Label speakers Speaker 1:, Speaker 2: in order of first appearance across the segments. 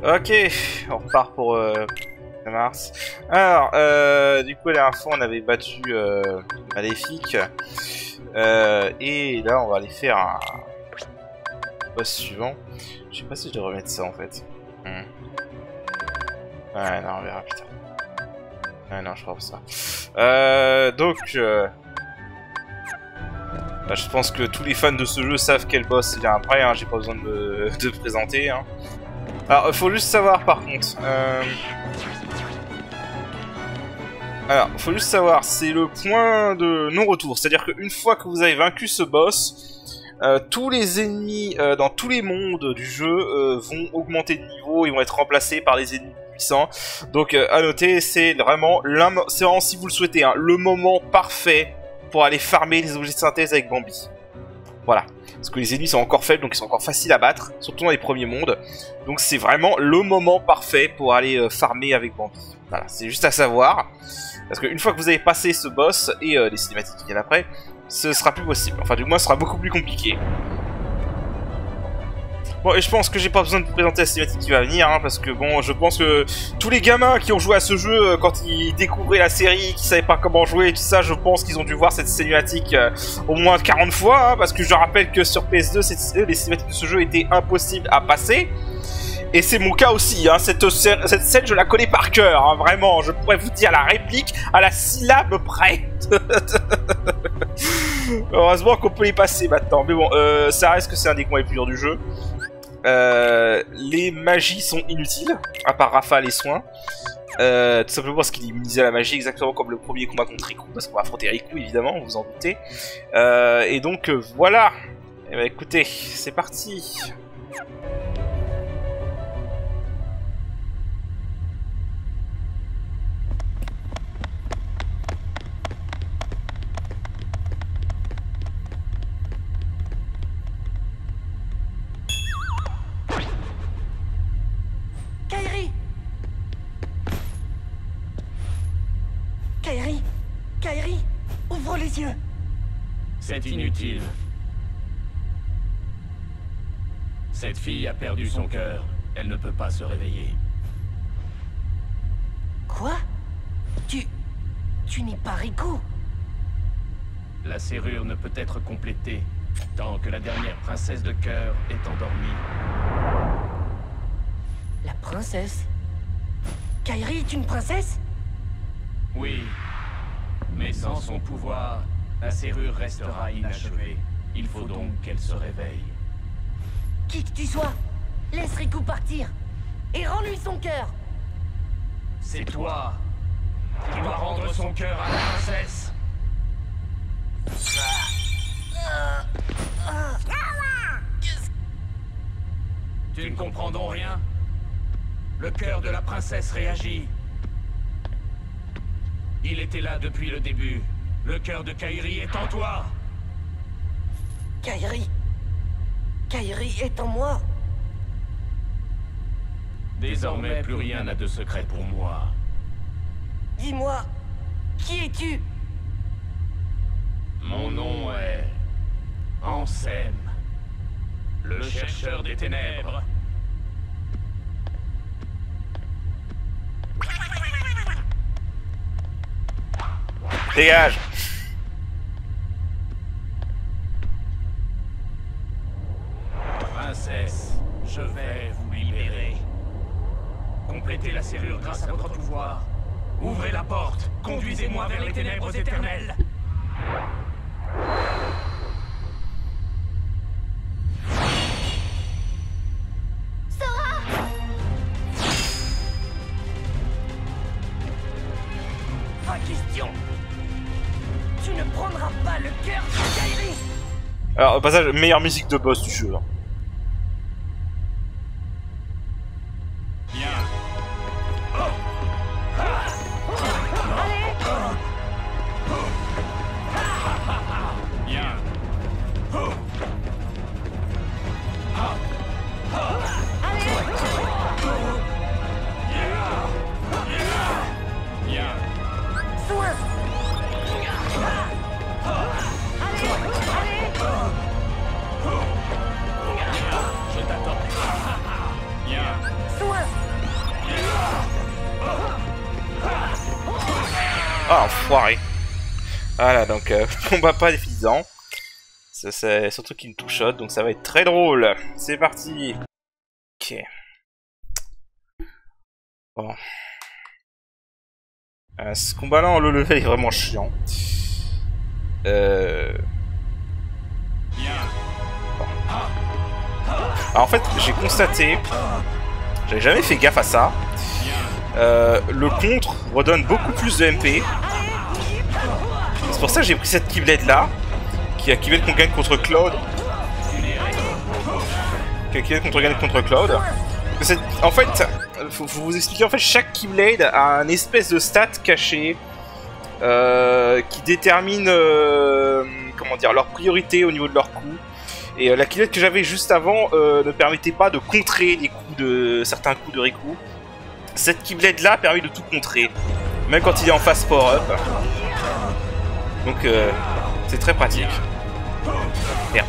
Speaker 1: Ok, on repart pour Mars. Alors, du coup, la dernière fois, on avait battu Maléfique. Et là, on va aller faire un boss suivant. Je sais pas si je dois remettre ça en fait. Ouais, non, on verra plus tard. Ouais, non, je crois pas ça. Bah, je pense que tous les fans de ce jeu savent quel boss il y a après, hein, j'ai pas besoin de présenter. Hein. Alors, faut juste savoir par contre. Alors, faut juste savoir, c'est le point de non-retour. C'est-à-dire qu'une fois que vous avez vaincu ce boss, tous les ennemis dans tous les mondes du jeu vont augmenter de niveau, ils vont être remplacés par des ennemis puissants. Donc, à noter, c'est vraiment, si vous le souhaitez, hein, le moment parfait pour aller farmer les objets de synthèse avec Bambi. Voilà. Parce que les ennemis sont encore faibles, donc ils sont encore faciles à battre, surtout dans les premiers mondes. Donc c'est vraiment le moment parfait pour aller farmer avec Bambi. Voilà, c'est juste à savoir. Parce qu'une fois que vous avez passé ce boss et les cinématiques qui viennent après, ce sera plus possible. Enfin, du moins, ce sera beaucoup plus compliqué. Bon, et je pense que j'ai pas besoin de vous présenter la cinématique qui va venir, hein, parce que bon, je pense que tous les gamins qui ont joué à ce jeu, quand ils découvraient la série, qui savaient pas comment jouer et tout ça, je pense qu'ils ont dû voir cette cinématique au moins 40 fois, hein, parce que je rappelle que sur PS2, les cinématiques de ce jeu étaient impossibles à passer. Et c'est mon cas aussi, hein, cette scène je la connais par cœur, hein, vraiment, je pourrais vous dire la réplique à la syllabe près. Heureusement qu'on peut les passer maintenant, mais bon, ça reste que c'est un des combats les plus durs du jeu. Les magies sont inutiles, à part Rafale et Soin. Tout simplement parce qu'il immunisait la magie exactement comme le premier combat contre Riku, parce qu'on va affronter Riku évidemment, vous en doutez. Et donc voilà. Et bah écoutez, c'est parti.
Speaker 2: Kairi, ouvre les yeux.
Speaker 3: C'est inutile. Cette fille a perdu son cœur. Elle ne peut pas se réveiller.
Speaker 2: Quoi? Tu n'es pas Riku?
Speaker 3: La serrure ne peut être complétée tant que la dernière princesse de cœur est endormie.
Speaker 2: La princesse? Kairi est une princesse?
Speaker 3: Oui. Mais sans son pouvoir, la serrure restera inachevée. Il faut donc qu'elle se réveille.
Speaker 2: Qui que tu sois, laisse Riku partir et rends-lui son cœur.
Speaker 3: C'est toi qui dois rendre son cœur à la princesse. Tu ne comprends donc rien? Le cœur de la princesse réagit. Il était là depuis le début. Le cœur de Kairi est en toi.
Speaker 2: Kairi est en moi.
Speaker 3: Désormais, plus rien n'a de secret pour moi.
Speaker 2: Dis-moi, qui es-tu?
Speaker 3: Mon nom est... Ansem, le chercheur des ténèbres.
Speaker 1: Dégage.
Speaker 3: Princesse, je vais vous libérer. Complétez la serrure grâce à votre pouvoir. Ouvrez la porte, conduisez-moi vers les ténèbres éternelles.
Speaker 2: Pas question. Tu ne prendras pas le cœur de Kairi.
Speaker 1: Alors, au passage, meilleure musique de boss du jeu. Hein. Ah, enfoiré. Voilà, donc combat pas défisant. C'est surtout qu'il me touchote, donc ça va être très drôle. C'est parti. Ok. Bon. Ce combat-là en low level est vraiment chiant. Bon. Alors, en fait, j'ai constaté, j'avais jamais fait gaffe à ça. Le contre redonne beaucoup plus de MP. C'est pour ça que j'ai pris cette Keyblade là, qui a Keyblade qu'on gagne contre Cloud. En fait, faut vous expliquer, en fait, chaque Keyblade a un espèce de stat caché qui détermine comment dire, leur priorité au niveau de leur coup. Et la Keyblade que j'avais juste avant ne permettait pas de contrer les coups de certains coups de Riku. Cette Keyblade là permet de tout contrer, même quand il est en phase power-up. Donc c'est très pratique. Merde.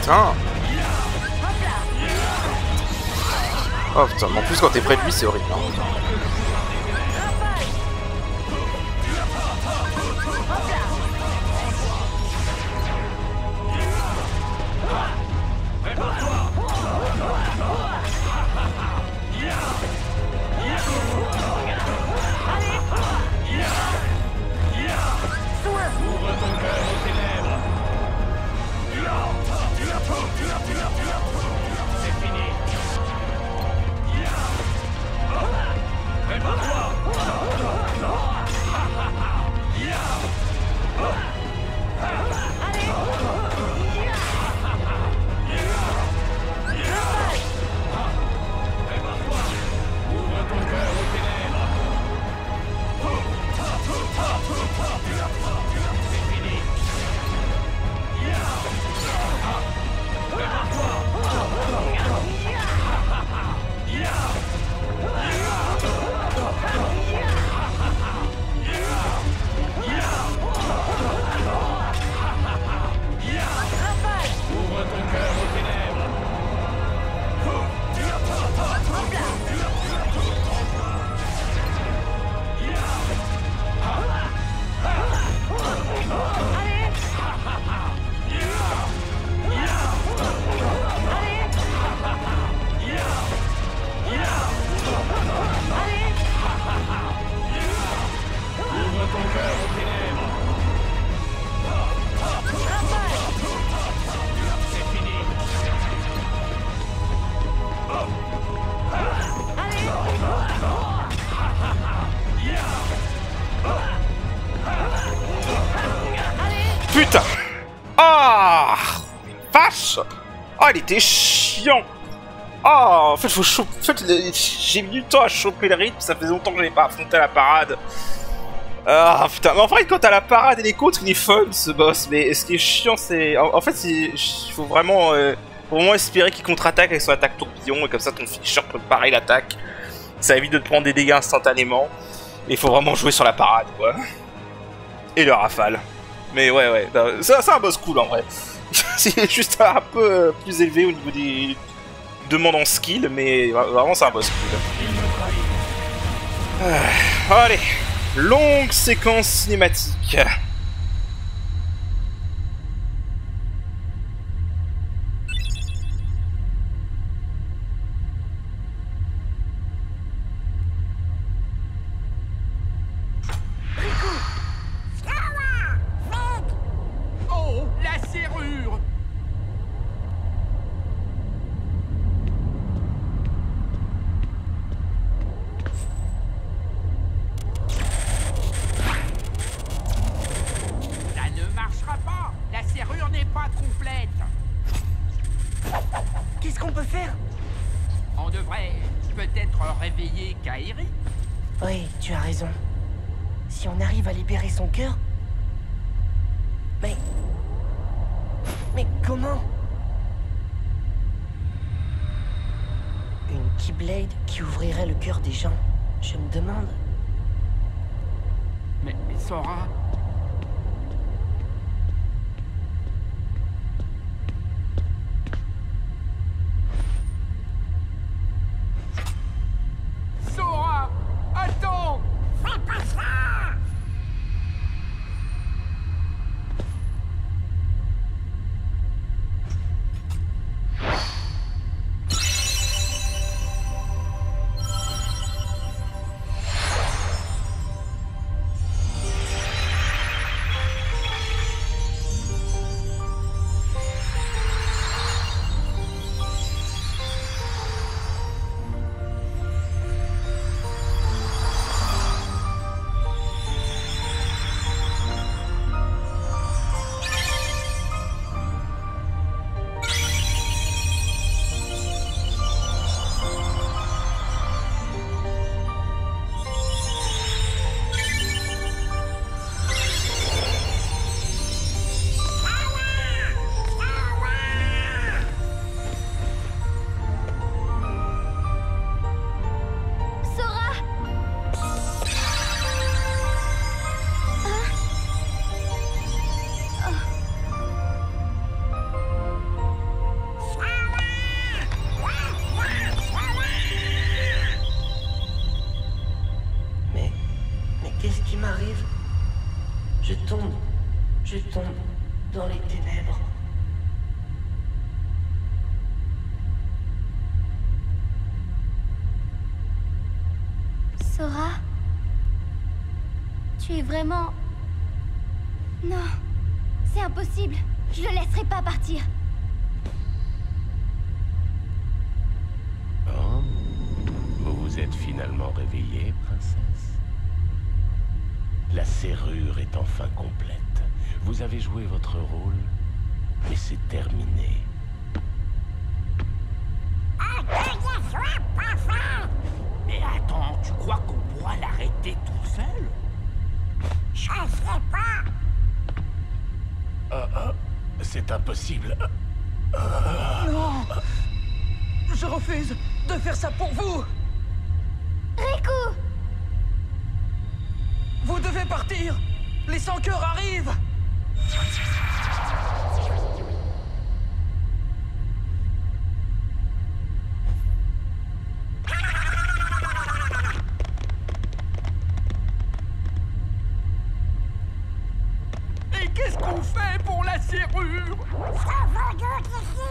Speaker 1: Putain. Oh putain, mais en plus quand t'es près de lui c'est horrible. Hein. Putain! Ah! Vache! Ah, il était chiant! Ah, en fait, faut choper. En fait, j'ai mis du temps à choper le rythme, ça faisait longtemps que j'avais pas affronté la parade. Ah putain, mais en vrai, quand t'as la parade et les contres, il est fun ce boss, mais ce qui est chiant, c'est. En fait, il faut vraiment espérer qu'il contre-attaque avec son attaque tourbillon, et comme ça ton finisher peut parer l'attaque. Ça évite de te prendre des dégâts instantanément. Et il faut vraiment jouer sur la parade, quoi. Et le rafale. Mais ouais, c'est un boss cool en vrai. C'est juste un peu plus élevé au niveau des demandes en skill, mais vraiment c'est un boss cool. Allez, longue séquence cinématique.
Speaker 3: Oh, la serrure! Ça ne marchera pas! La serrure n'est pas complète!
Speaker 2: Qu'est-ce qu'on peut faire?
Speaker 3: On devrait peut-être réveiller Kairi?
Speaker 2: Oui, tu as raison. Si on arrive à libérer son cœur... Mais comment? Une Keyblade qui ouvrirait le cœur des gens. Je me demande...
Speaker 3: Mais Sora... Sora! Attends! Fais pas ça!
Speaker 2: Qu'est-ce qui m'arrive? Je tombe dans les ténèbres.
Speaker 4: Sora? Tu es vraiment... Non, c'est impossible. Je le laisserai pas partir.
Speaker 5: Oh, vous vous êtes finalement réveillée, princesse. La serrure est enfin complète. Vous avez joué votre rôle, mais c'est terminé.
Speaker 3: Mais attends, tu crois qu'on pourra l'arrêter tout seul?
Speaker 2: Je sais pas.
Speaker 5: C'est impossible.
Speaker 6: Non! Je refuse de faire ça pour vous!
Speaker 4: Riku!
Speaker 6: Vous devez partir! Les sans-cœurs arrivent!
Speaker 3: Et qu'est-ce qu'on fait pour la serrure?
Speaker 2: Ça va d'autres ici.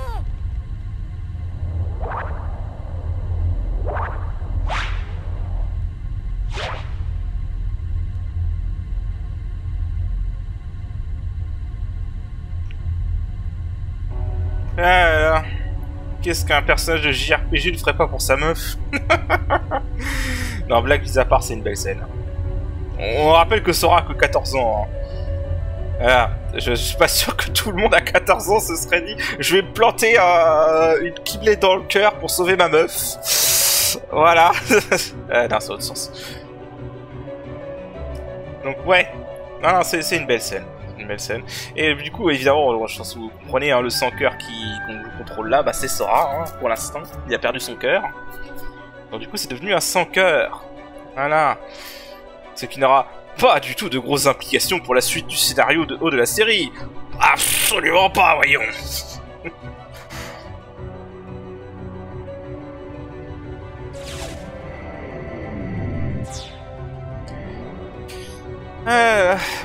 Speaker 1: Ah là là. Qu'est-ce qu'un personnage de JRPG ne ferait pas pour sa meuf? Non, blague mise à part, c'est une belle scène. On rappelle que Sora a que 14 ans. Hein. Voilà, je suis pas sûr que tout le monde à 14 ans se serait dit je vais me planter une Keyblade dans le cœur pour sauver ma meuf. Voilà. Non, c'est autre sens. Donc ouais, non, c'est une belle scène. Une belle scène. Et du coup, évidemment, je pense que vous comprenez, hein, le sans-cœur qu'on contrôle là, bah c'est Sora, hein, pour l'instant. Il a perdu son cœur. Donc du coup, c'est devenu un sans-cœur. Voilà. Ce qui n'aura pas du tout de grosses implications pour la suite du scénario de la série. Absolument pas, voyons.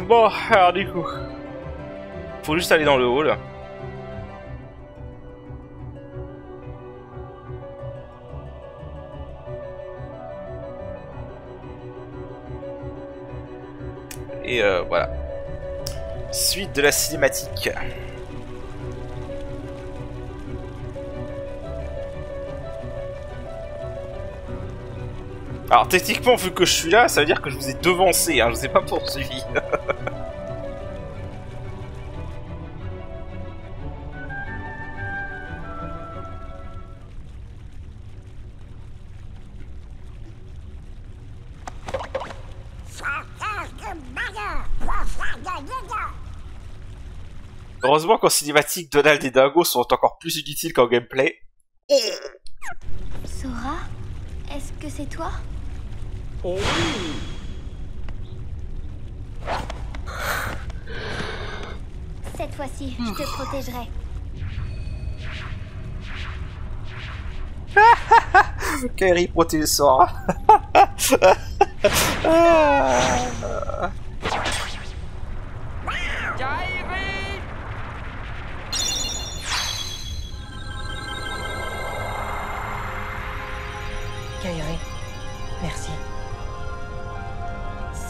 Speaker 1: Bon, alors du coup, faut juste aller dans le hall. Et voilà. Suite de la cinématique. Alors techniquement, vu que je suis là, ça veut dire que je vous ai devancé, hein, je vous ai pas poursuivi. Heureusement qu'en cinématique, Donald et Dingo sont encore plus inutiles qu'en gameplay.
Speaker 4: Sora, est-ce que c'est toi?
Speaker 6: Oh oui.
Speaker 4: Cette fois-ci, je te protégerai.
Speaker 1: Kairi protège Sora.
Speaker 2: Kairi, merci.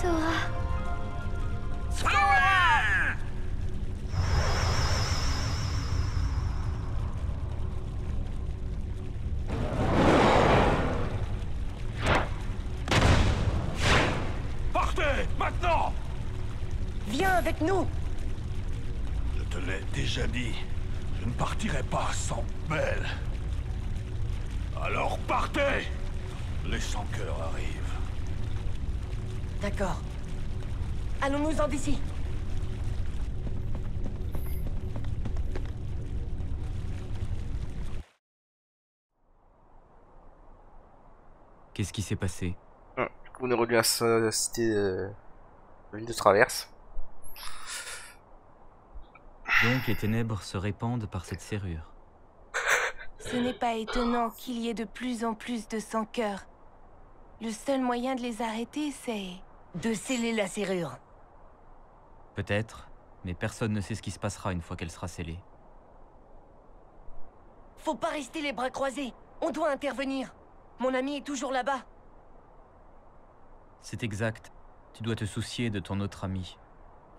Speaker 4: Sora.
Speaker 3: Partez, maintenant!
Speaker 2: Viens avec nous.
Speaker 3: Je te l'ai déjà dit, je ne partirai pas sans Belle. Alors partez! Les sans-cœurs arrivent.
Speaker 2: D'accord. Allons-nous-en d'ici.
Speaker 7: Qu'est-ce qui s'est passé?
Speaker 1: Du coup, on est revenu à la cité ville de Traverse.
Speaker 7: Donc les ténèbres se répandent par cette serrure.
Speaker 8: Ce n'est pas étonnant qu'il y ait de plus en plus de sans-cœurs. Le seul moyen de les arrêter, c'est...
Speaker 2: de sceller la serrure.
Speaker 7: Peut-être, mais personne ne sait ce qui se passera une fois qu'elle sera scellée.
Speaker 2: Faut pas rester les bras croisés. On doit intervenir. Mon ami est toujours là-bas.
Speaker 7: C'est exact. Tu dois te soucier de ton autre ami.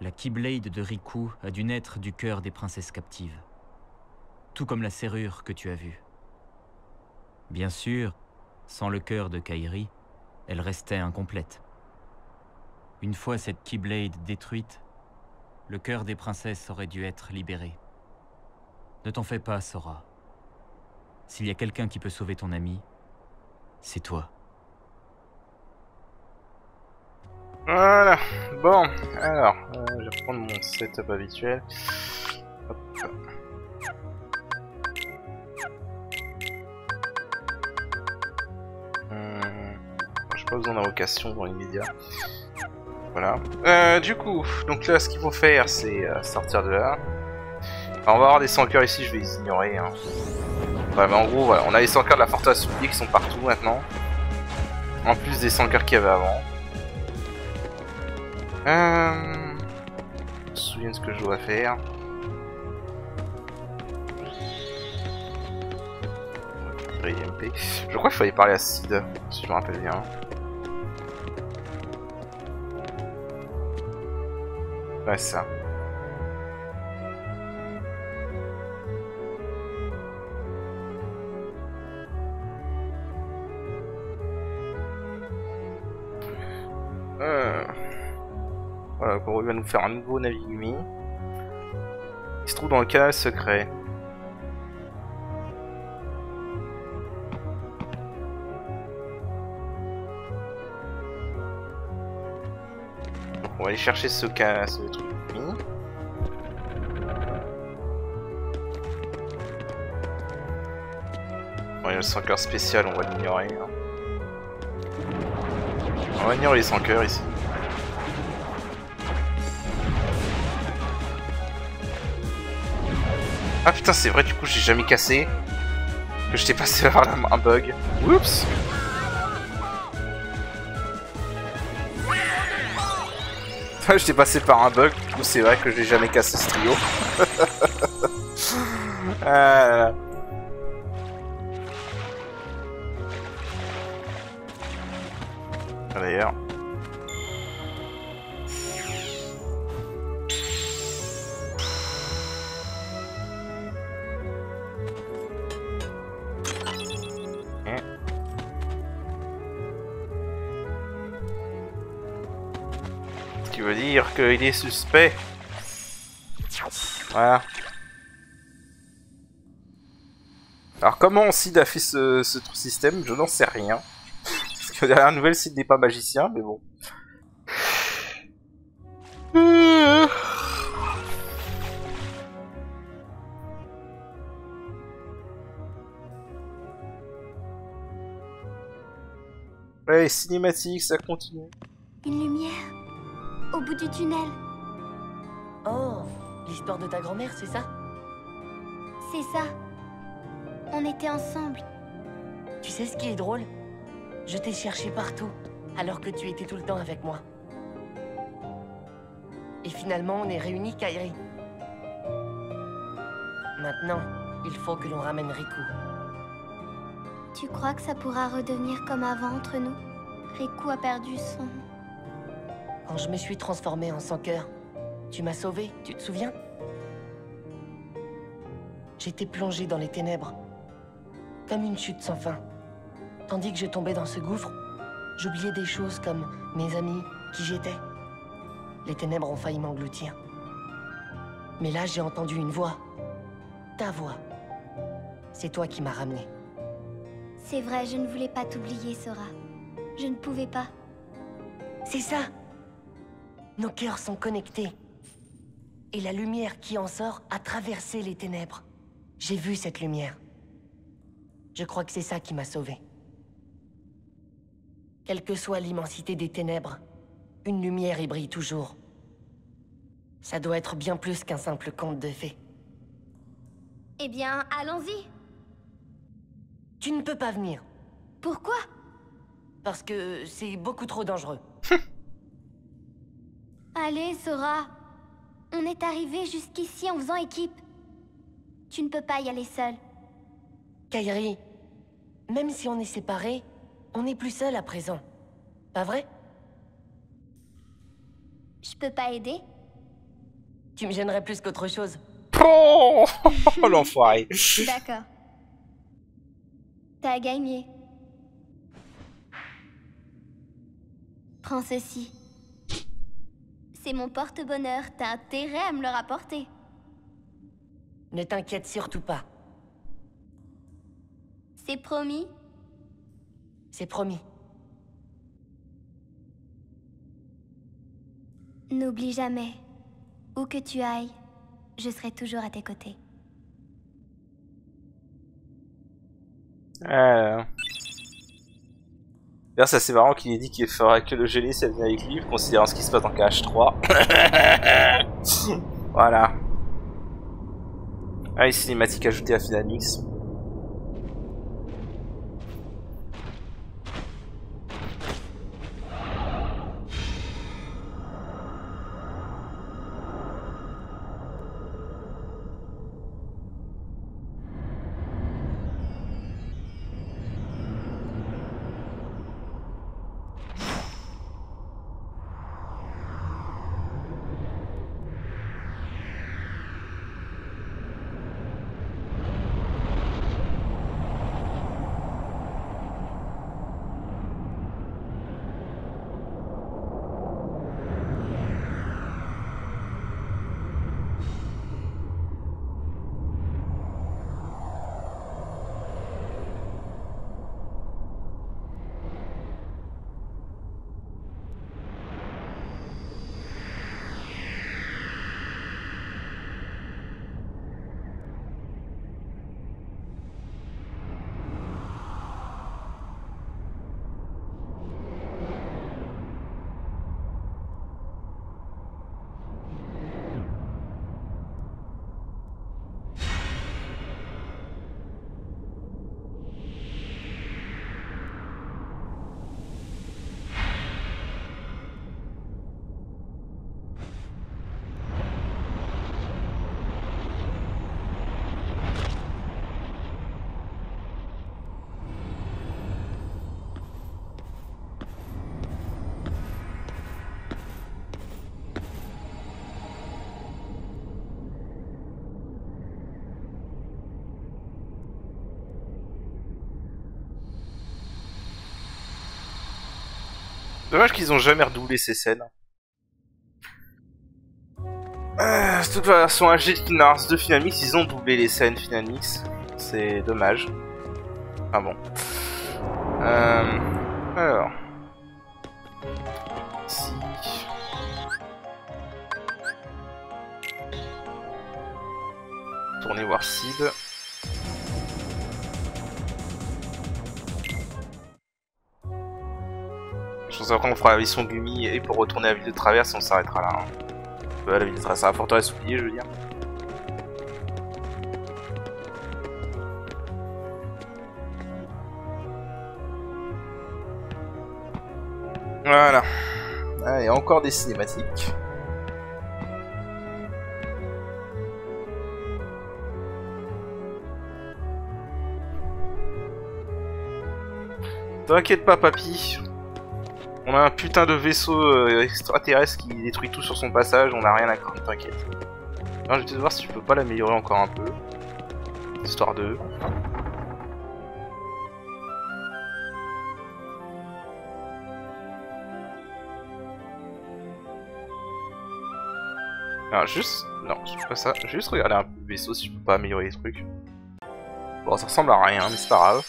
Speaker 7: La Keyblade de Riku a dû naître du cœur des princesses captives. Tout comme la serrure que tu as vue. Bien sûr, sans le cœur de Kairi, elle restait incomplète. Une fois cette Keyblade détruite, le cœur des princesses aurait dû être libéré. Ne t'en fais pas, Sora. S'il y a quelqu'un qui peut sauver ton ami, c'est toi.
Speaker 1: Voilà, bon, alors, je vais reprendre mon setup habituel. Hop. J'ai pas besoin d'invocation dans l'immédiat. Voilà. Du coup, donc là, ce qu'il faut faire, c'est sortir de là. Alors, on va avoir des sans-cœurs ici, je vais les ignorer. Hein. Ouais, mais en gros, voilà, on a les sans-cœurs de la forteresse oubliée qui sont partout maintenant. En plus des sans-cœurs qu'il y avait avant. Je me souviens de ce que je dois faire. IMP. Je crois qu'il fallait parler à Sid, si je me rappelle bien. Ouais, c'est ça. Voilà, il va nous faire un nouveau Navigumi. Il se trouve dans le canal secret. On va aller chercher ce truc. Bon, il y a le 100 cœurs spécial, on va l'ignorer. Hein. On va ignorer les 100 cœurs ici. Ah putain, c'est vrai, du coup j'ai jamais cassé. Que j'étais passé par un bug. Oups. J'étais passé par un bug, du coup c'est vrai que je n'ai jamais cassé ce trio. D'ailleurs. Ce qui veut dire qu'il est suspect. Voilà. Alors comment Sid a fait ce système, je n'en sais rien. Parce que derrière la nouvelle, Sid n'est pas magicien, mais bon. Ouais, cinématique, ça continue.
Speaker 4: Une lumière au bout du tunnel.
Speaker 8: Oh, l'histoire de ta grand-mère, c'est ça?
Speaker 4: C'est ça. On était ensemble.
Speaker 8: Tu sais ce qui est drôle? Je t'ai cherché partout, alors que tu étais tout le temps avec moi. Et finalement, on est réunis, Kairi. Maintenant, il faut que l'on ramène Riku.
Speaker 4: Tu crois que ça pourra redevenir comme avant entre nous? Riku a perdu son...
Speaker 8: Quand je me suis transformée en sans-cœur, tu m'as sauvée, tu te souviens? J'étais plongée dans les ténèbres, comme une chute sans fin. Tandis que je tombais dans ce gouffre, j'oubliais des choses comme mes amis, qui j'étais. Les ténèbres ont failli m'engloutir. Mais là, j'ai entendu une voix. Ta voix. C'est toi qui m'as ramenée.
Speaker 4: C'est vrai, je ne voulais pas t'oublier, Sora. Je ne pouvais pas.
Speaker 8: C'est ça! Nos cœurs sont connectés. Et la lumière qui en sort a traversé les ténèbres. J'ai vu cette lumière. Je crois que c'est ça qui m'a sauvée. Quelle que soit l'immensité des ténèbres, une lumière y brille toujours. Ça doit être bien plus qu'un simple conte de fées.
Speaker 4: Eh bien, allons-y.
Speaker 8: Tu ne peux pas venir.
Speaker 4: Pourquoi?
Speaker 8: Parce que c'est beaucoup trop dangereux.
Speaker 4: Allez, Sora. On est arrivé jusqu'ici en faisant équipe. Tu ne peux pas y aller seule.
Speaker 8: Kairi, même si on est séparés, on n'est plus seuls à présent. Pas vrai?
Speaker 4: Je peux pas aider?
Speaker 8: Tu me gênerais plus qu'autre chose.
Speaker 1: Oh, l'enfoiré.
Speaker 4: D'accord. T'as gagné. Prends ceci. C'est mon porte-bonheur, t'as intérêt à me le rapporter.
Speaker 8: Ne t'inquiète surtout pas.
Speaker 4: C'est promis?
Speaker 8: C'est promis.
Speaker 4: N'oublie jamais, où que tu ailles, je serai toujours à tes côtés.
Speaker 1: D'ailleurs, c'est assez marrant qu'il ait dit qu'il fera que le gelé si elle vient avec lui, considérant ce qui se passe dans KH3. Voilà. Allez, cinématique ajoutée à Final Mix. Dommage qu'ils ont jamais redoublé ces scènes. C'est toute la version HD de Kingdom Hearts 2 Final Mix, ils ont doublé les scènes Final Mix. C'est dommage. Ah bon. Alors. Ici. Tournez voir Sid. Je pense après on fera la mission Gumi et pour retourner à la ville de Traverse on s'arrêtera là. Hein. La ville de Traverse, c'est la forteresse oubliée je veux dire. Voilà. Ah, il y a encore des cinématiques. T'inquiète pas papy. On a un putain de vaisseau extraterrestre qui détruit tout sur son passage, on a rien à craindre, t'inquiète. Alors je vais te voir si je peux pas l'améliorer encore un peu. Histoire de... Alors juste... Non, je fais pas ça. Je vais juste regarder un peu le vaisseau si je peux pas améliorer les trucs. Bon, ça ressemble à rien, mais c'est pas grave.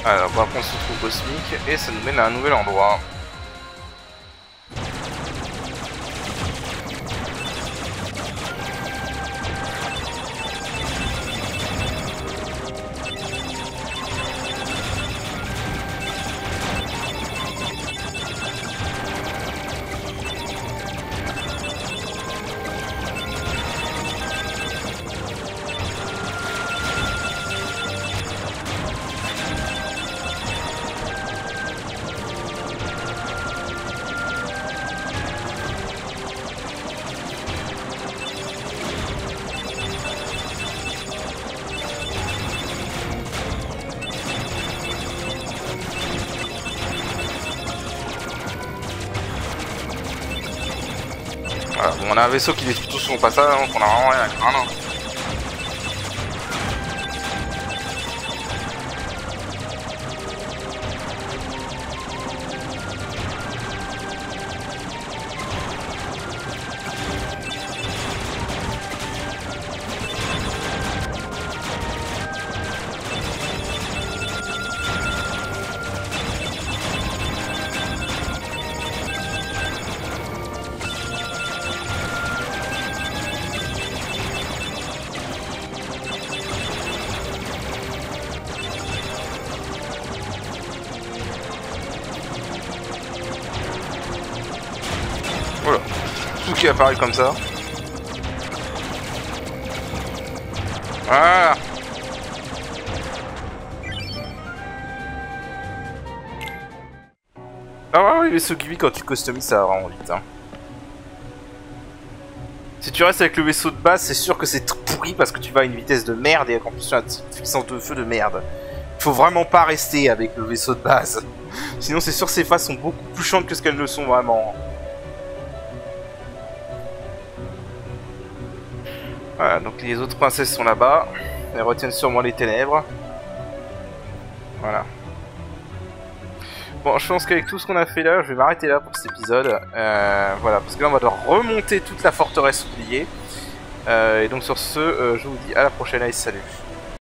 Speaker 1: Alors, on va prendre ce trou cosmique et ça nous mène à un nouvel endroit. Voilà, bon, on a un vaisseau qui détruit tout son passage, donc on a vraiment rien à craindre. Voilà, tout qui apparaît comme ça. Voilà. Ah ouais, les vaisseaux Gumi quand tu customises ça va vraiment vite. Hein. Si tu restes avec le vaisseau de base, c'est sûr que c'est pourri parce que tu vas à une vitesse de merde et en plus tu as une puissance de feu de merde. Faut vraiment pas rester avec le vaisseau de base. Sinon c'est sûr que ces phases sont beaucoup plus chiantes que ce qu'elles ne sont vraiment. Voilà, donc les autres princesses sont là-bas. Elles retiennent sûrement les ténèbres. Voilà. Bon, je pense qu'avec tout ce qu'on a fait là, je vais m'arrêter là pour cet épisode. Voilà, parce que là on va devoir remonter toute la forteresse oubliée. Et donc sur ce, je vous dis à la prochaine, allez, salut.